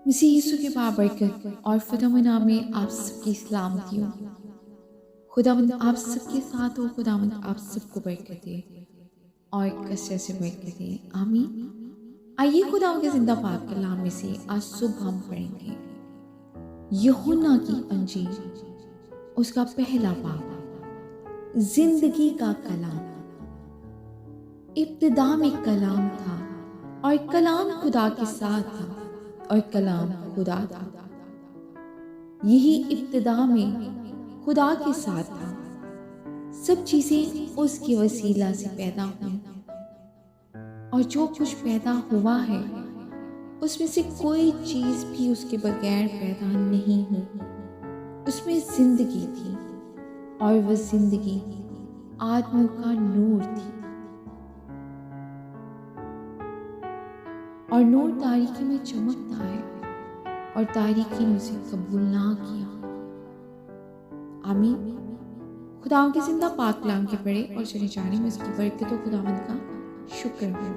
मसीह यीशु के बाबरकत और खुदावंद में आप सबकी सलामती हो। खुदावंद आप सबके साथ हो। खुदावंद आप सबको बरकत दे और कसरत से बरकत दे। आमीन। आइए खुदावंद के जिंदा पाक कलाम में से आज सुबह हम पढ़ेंगे यूहन्ना की अंजील, उसका पहला बाब, जिंदगी का कलाम। इब्तिदा में कलाम था और कलाम खुदा के साथ था और कलाम खुदा था। यही इब्तिदा में खुदा के साथ था। सब चीजें उसके वसीला से पैदा हुई और जो कुछ पैदा हुआ है उसमें से कोई चीज भी उसके बगैर पैदा नहीं हुई। उसमें जिंदगी थी और वह जिंदगी आदमियों का नूर थी और नूर तारीकी में चमकता है और तारीकी ने उसे कबूल ना किया। आमीन। खुदावंद के जिंदा पाक कलाम के पढ़े और चले जाने में उसकी बरकत और खुदावंद का शुक्र हो।